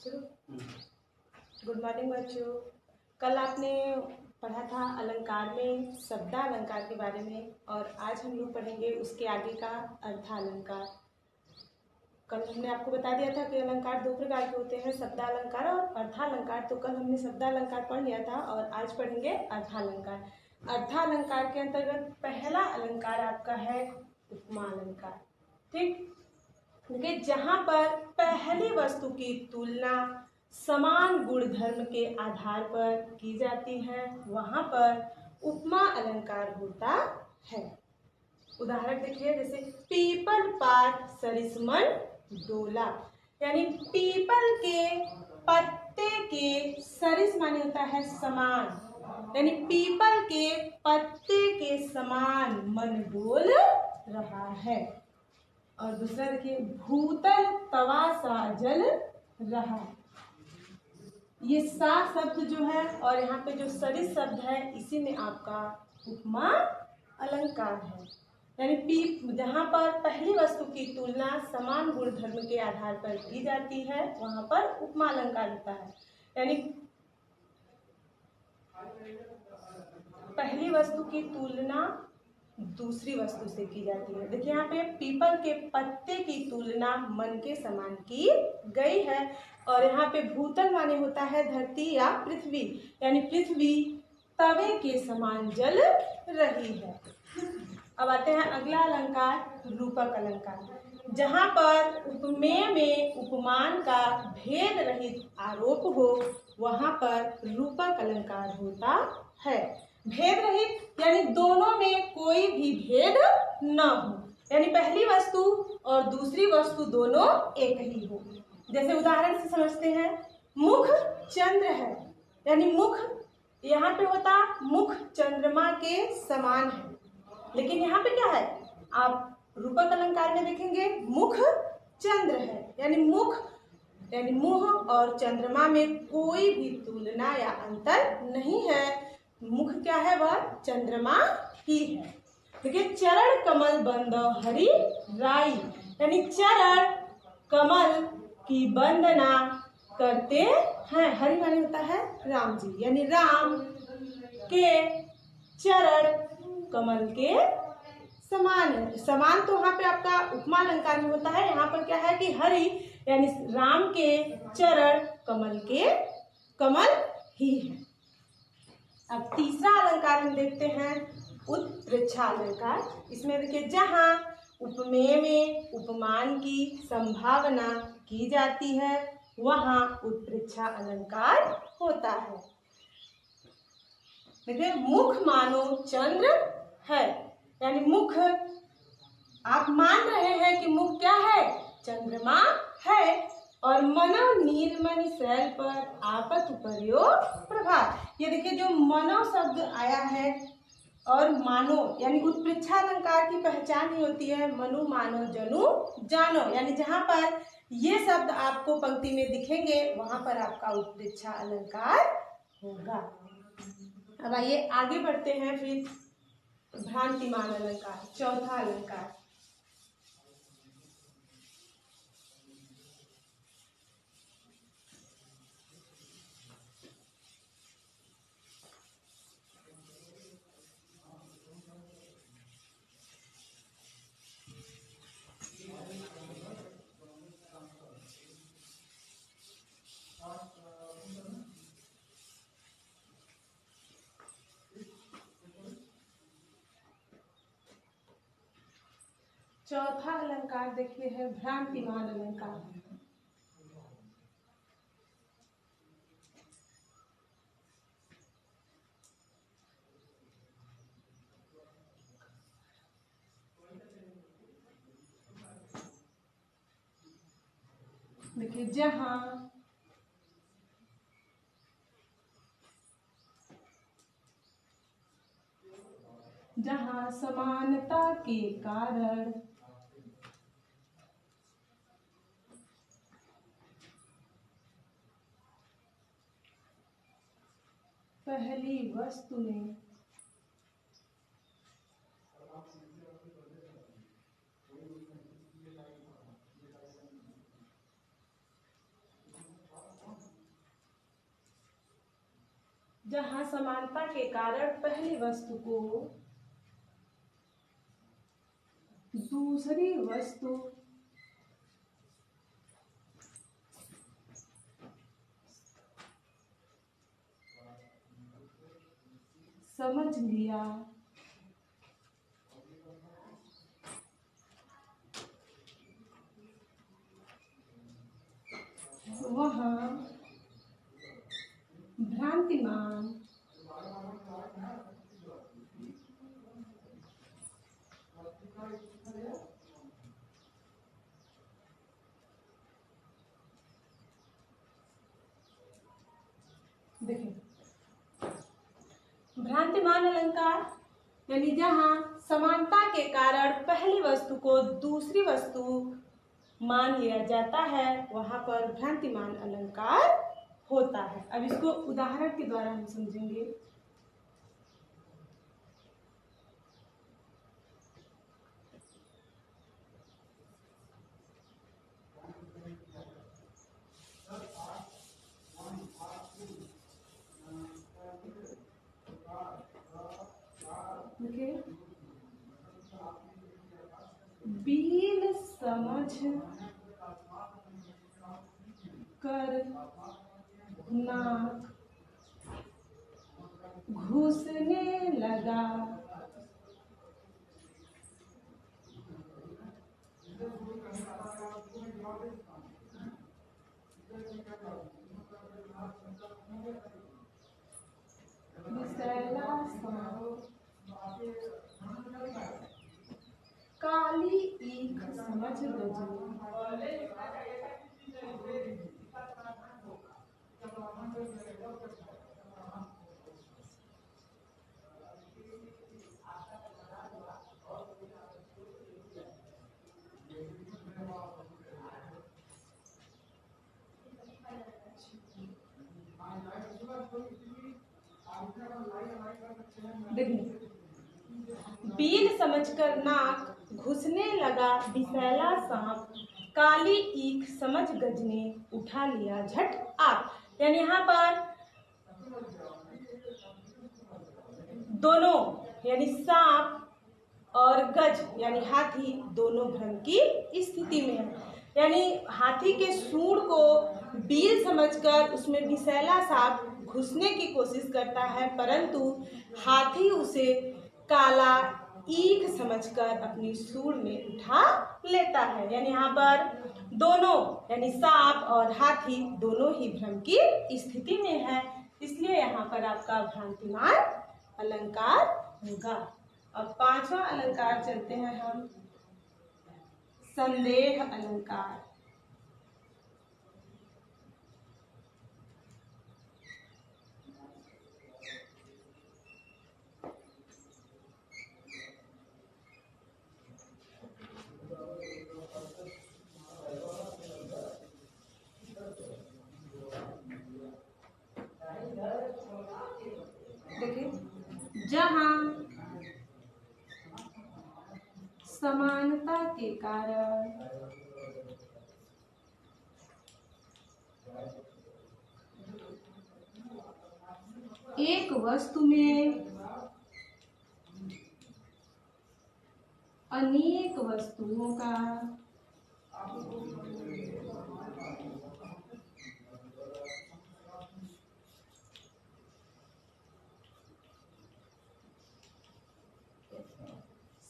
शुरू। Good morning बच्चों। कल आपने पढ़ा था अलंकार में शब्दालंकार के बारे में और आज हम लोग पढ़ेंगे उसके आगे का अर्थालंकार। कल हमने आपको बता दिया था कि अलंकार दो प्रकार के होते हैं, शब्दालंकार और अर्थालंकार। तो कल हमने शब्दालंकार पढ़ लिया था और आज पढ़ेंगे अर्थालंकार। अर्थालंकार के अंतर्गत पहला अलंकार आपका है उपमा अलंकार। ठीक, देखिए जहां पर पहली वस्तु की तुलना समान गुणधर्म के आधार पर की जाती है वहां पर उपमा अलंकार होता है। उदाहरण देखिए, जैसे पीपल पात सरिसमन डोला, यानी पीपल के पत्ते के, सरिस माने होता है समान, यानी पीपल के पत्ते के समान मन डोल रहा है। और दूसरा देखिए, भूतल तवा सा जल रहा। ये सा शब्द जो है और यहाँ पे जो सरिस शब्द है, इसी में आपका उपमा अलंकार है। यानी जहाँ पर पहली वस्तु की तुलना समान गुण धर्म के आधार पर की जाती है वहां पर उपमा अलंकार होता है। यानी पहली वस्तु की तुलना दूसरी वस्तु से की जाती है। देखिए यहाँ पे पीपल के पत्ते की तुलना मन के समान की गई है और यहाँ पे भूतल माने होता है धरती या पृथ्वी, यानी पृथ्वी तवे के समान जल रही है। अब आते हैं अगला अलंकार रूपक अलंकार। जहाँ पर उपमेय में उपमान का भेद रहित आरोप हो वहां पर रूपक अलंकार होता है। भेद रहित यानी दोनों में कोई भी भेद न हो, यानी पहली वस्तु और दूसरी वस्तु दोनों एक ही हो। जैसे उदाहरण से समझते हैं, मुख चंद्र है, यानी मुख यहाँ पे होता मुख चंद्रमा के समान है, लेकिन यहाँ पे क्या है, आप रूपक अलंकार में देखेंगे मुख चंद्र है, यानी मुख यानी मुह और चंद्रमा में कोई भी तुलना या अंतर नहीं है। मुख क्या है, वह चंद्रमा ही है। देखिए चरण कमल बंद हरि राई, यानी चरण कमल की वंदना करते हैं। हरि माने होता है राम जी, यानी राम के चरण कमल के समान है। समान तो यहाँ पे आपका उपमा अलंकार में होता है, यहाँ पर क्या है कि हरि यानी राम के चरण कमल ही है। अब तीसरा अलंकार हम देखते हैं उत्प्रेक्षा अलंकार। इसमें देखिए जहाँ उपमेय में उपमान की संभावना की जाती है वहाँ उत्प्रेक्षा अलंकार होता है। देखिए मुख मानो चंद्र है, यानी मुख आप मान रहे हैं कि मुख क्या है, चंद्रमा है। और मनो नीलमणि शैल पर आपत प्रयोग प्रभात, ये देखिए जो मनो शब्द आया है और मानो यानी उत्प्रेक्षा अलंकार की पहचान ही होती है मनु मानो जनु जानो, यानी जहां पर ये शब्द आपको पंक्ति में दिखेंगे वहां पर आपका उत्प्रेक्षा अलंकार होगा। अब आइए आगे बढ़ते हैं, फिर भ्रांतिमान अलंकार, चौथा अलंकार। चौथा अलंकार देखिए है भ्रांतिमान अलंकार। देखिए जहां समानता के कारण पहली वस्तु ने जहाँ समानता के कारण पहली वस्तु को दूसरी वस्तु समझ लिया, वहाँ भ्रांतिमान देखिए भ्रांतिमान अलंकार यानी जहाँ समानता के कारण पहली वस्तु को दूसरी वस्तु मान लिया जाता है, वहां पर भ्रांतिमान अलंकार होता है। अब इसको उदाहरण के द्वारा हम समझेंगे। देखिए बीन समझ कर नाक घुसने लगा, विसैला सांप काली ईख समझ गजनी। देखिए बीन समझकर नाक घुसने लगा, विसैला सांप काली ईख समझ गजने उठा लिया झट आप। यानी यहाँ पर दोनों यानी सांप और गज यानी हाथी दोनों भ्रम की स्थिति में है। यानी हाथी के सूंड को बील समझकर उसमें विसैला सांप घुसने की कोशिश करता है, परंतु हाथी उसे काला ईख समझकर अपनी सूंड में उठा लेता है। यानी यहाँ पर दोनों यानी सांप और हाथी दोनों ही भ्रम की स्थिति में है, इसलिए यहाँ पर आपका भ्रांतिमान अलंकार होगा। अब पांचवा अलंकार चलते हैं हम, संदेह अलंकार। देखिए जहाँ समानता के कारण एक वस्तु में अनेक वस्तुओं का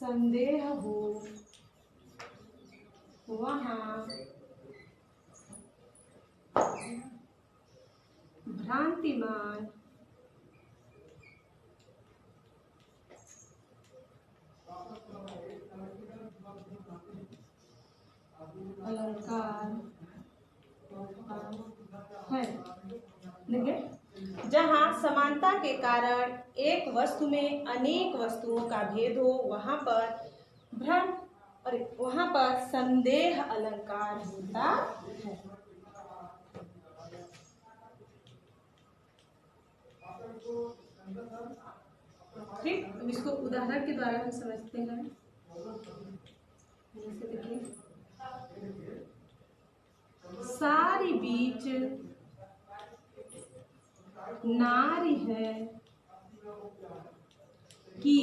संदेह हो, वहाँ भ्रांतिमान अलंकार है। देखिए जहाँ समानता के कारण एक वस्तु में अनेक वस्तुओं का भेद हो, वहां पर भ्रम और वहां पर संदेह अलंकार होता है। ठीक, अब इसको उदाहरण के द्वारा हम समझते हैं। जैसे देखिए सारी बीच नारी है कि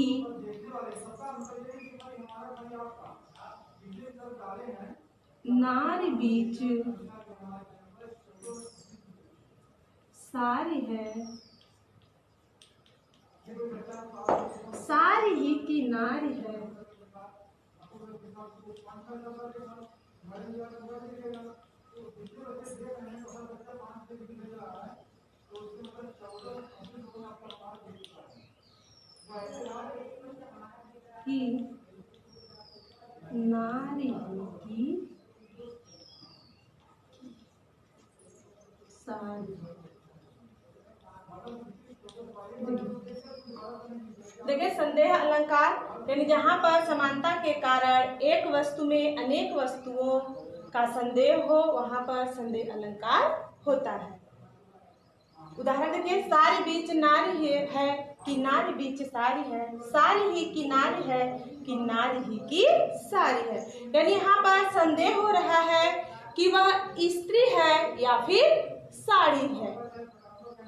नारी बीच सारी है, सारी ही की नारी है। कि नारी की सारी। देखिए संदेह अलंकार यानी जहाँ पर समानता के कारण एक वस्तु में अनेक वस्तुओं का संदेह हो वहां पर संदेह अलंकार होता है। उदाहरण देखिए, सारी बीच नारी है कि नारी बीच सारी है, सारी ही की नारी है कि नारी ही की सारी है। यानी यहाँ पर संदेह हो रहा है कि वह स्त्री है या फिर साड़ी है।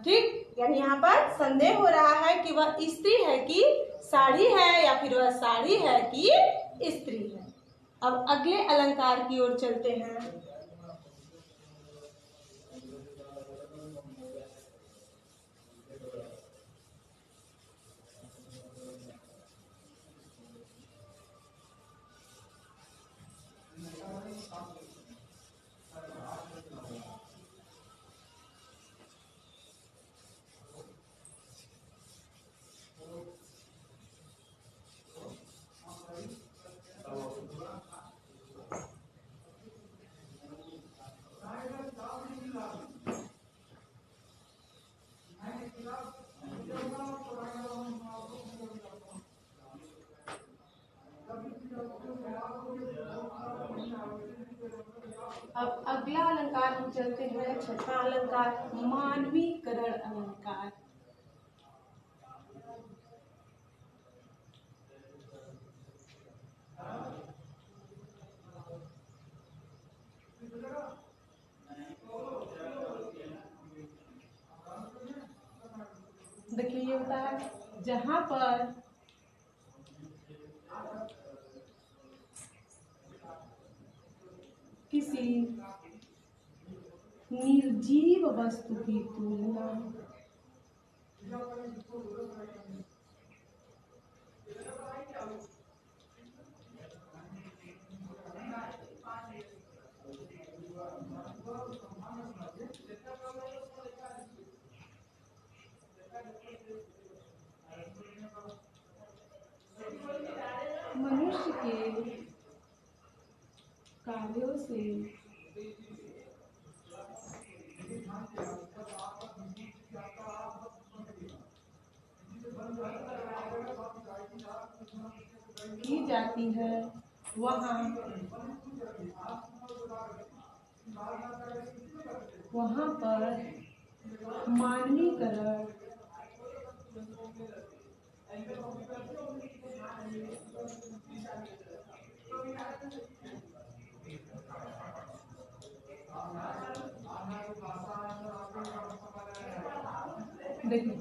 ठीक, यानी यहाँ पर संदेह हो रहा है कि वह स्त्री है कि साड़ी है या फिर वह साड़ी है कि स्त्री है। अब अगले अलंकार की ओर चलते हैं। अब अगला अलंकार हम चलते हैं, छठा अलंकार मानवीकरण अलंकार। देखिए ये होता है जहां पर किसी निर्जीव वस्तु की तुलना मनुष्य के कार्यों से की जाती है वहाँ पर मानवीकरण देखिए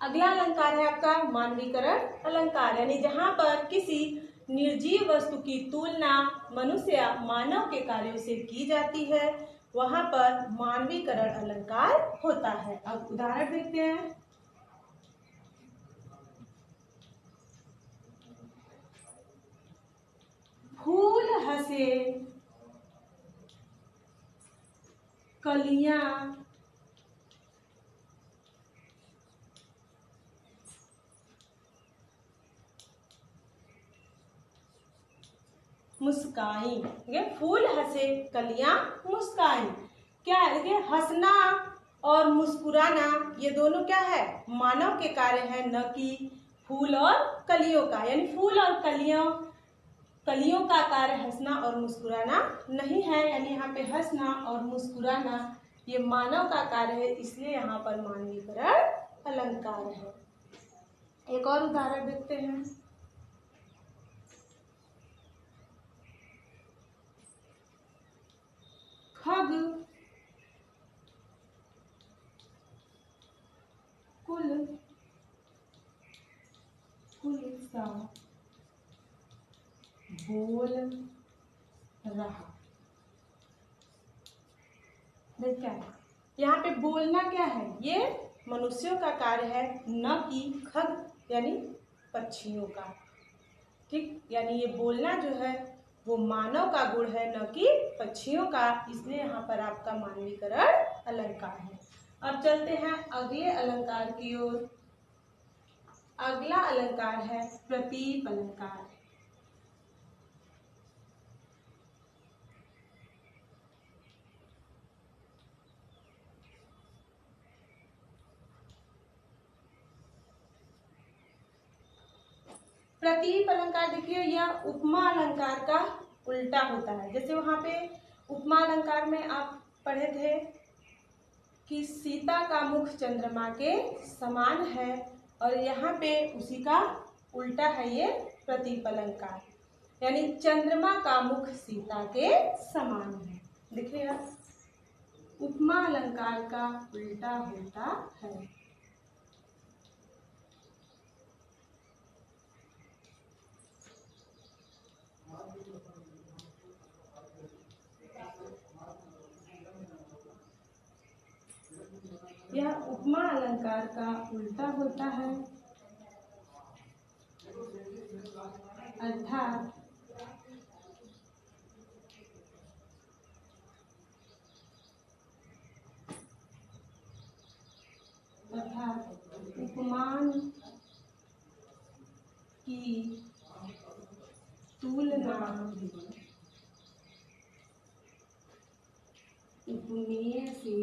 अगला अलंकार है आपका मानवीकरण अलंकार, यानी जहां पर किसी निर्जीव वस्तु की तुलना मनुष्य या मानव के कार्यों से की जाती है वहां पर मानवीकरण अलंकार होता है। अब उदाहरण देखते हैं। फूल हंसे कलियां मुस्काई। ये फूल हंसे कलियां मुस्काई क्या है? देखिए हंसना और मुस्कुराना ये दोनों क्या है? मानव के कार्य है, न कि फूल और कलियों का। यानी फूल और कलियों का कार्य हंसना और मुस्कुराना नहीं है। यानी यहाँ पे हंसना और मुस्कुराना ये मानव का कार्य है, इसलिए यहाँ पर मानवीकरण अलंकार है। एक और उदाहरण देखते हैं। खग बोल रहा। देख क्या है यहाँ पे, बोलना क्या है, ये मनुष्यों का कार्य है, न कि खग यानी पक्षियों का। ठीक, यानी ये बोलना जो है वो मानव का गुण है, न कि पक्षियों का, इसलिए यहाँ पर आपका मानवीकरण अलंकार है। अब चलते हैं अगले अलंकार की ओर। अगला अलंकार है प्रतीप अलंकार। प्रतीप अलंकार देखिए, यह उपमा अलंकार का उल्टा होता है। जैसे वहां पे उपमा अलंकार में आप पढ़े थे कि सीता का मुख चंद्रमा के समान है, और यहाँ पे उसी का उल्टा है ये प्रतीप अलंकार, यानी चंद्रमा का मुख सीता के समान है। देखिए उपमा अलंकार का उल्टा होता है। यह उपमा अलंकार का उल्टा होता है, अर्थात उपमान की तुलना उपमेय से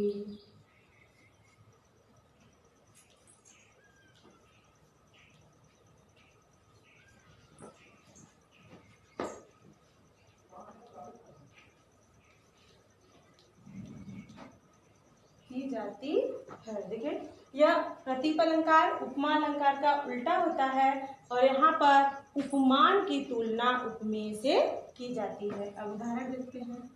की जाती है। देखिए यह प्रतीप अलंकार उपमा अलंकार का उल्टा होता है, और यहाँ पर उपमान की तुलना उपमेय से की जाती है। अब उदाहरण देखते हैं।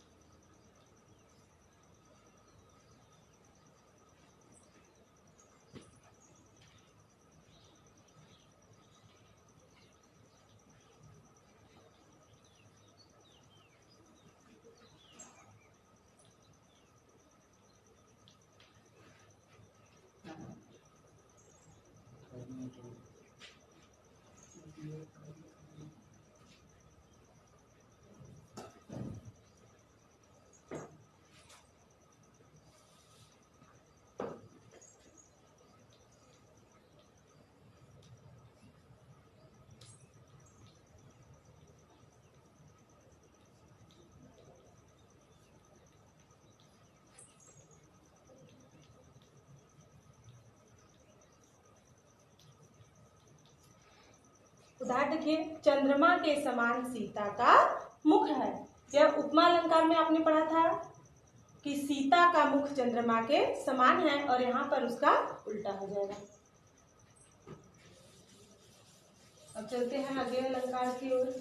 उदाहरण देखिए, चंद्रमा के समान सीता का मुख है। यह उपमा अलंकार में आपने पढ़ा था कि सीता का मुख चंद्रमा के समान है, और यहाँ पर उसका उल्टा हो जाएगा। अब चलते हैं अगले अलंकार की ओर।